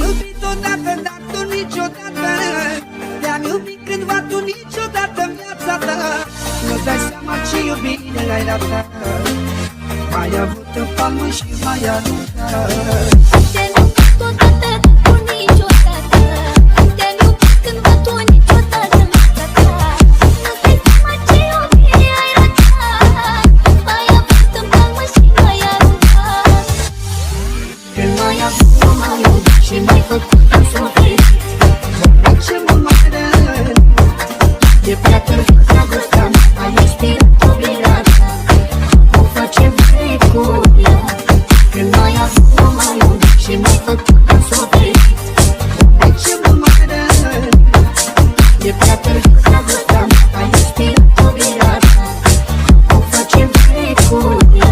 iubit odată, dar tu niciodată. Te-am iubit cândva, tu niciodată în viața ta. Nu-ți dai seama ce iubire ai ratat. Mai avut o palmă și mai aruncat. Te-am iubit odată, dar tu niciodată. Te-am iubit cândva, tu niciodată în viața ta. Nu-ți dai seama ce iubire ai ratat. Mai avut o palmă și mai aruncat. Când mai avut, nu mai iubit și m-ai făcut în suflet. Ce mă mai rău. E prea târziu, dragostea mea, ai expirat obligat. O facem trecurea. Când mai avut, nu mai iubit și m-ai făcut în suflet. Ce mă mai rău. E prea târziu, dragostea mea, ai expirat obligat. O facem trecurea.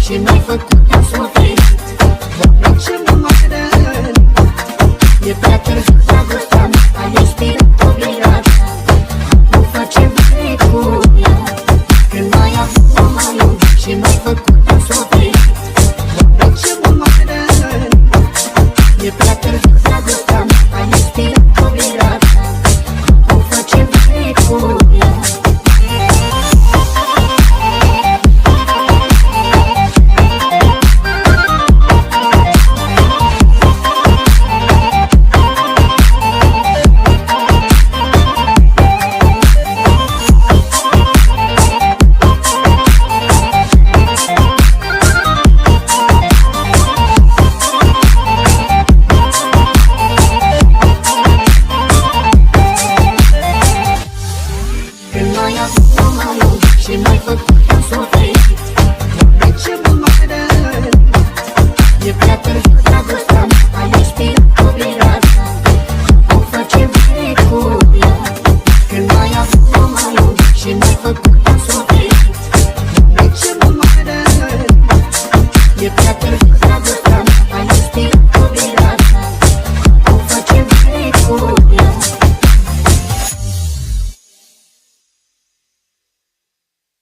Și n-ai făcut un suflet. Doamne, ce mă mai rău. E prea târziu, dragostea mea, ai expirat obligat. Nu facem trecurea. Când n-ai avut, nu mai iubit și n-ai făcut un suflet. Doamne, ce mă mai rău. E prea târziu, dragostea mea, ai expirat obligat. Nu facem trecurea. Când mai avut, nu mai iubit și n-ai făcut un suflet.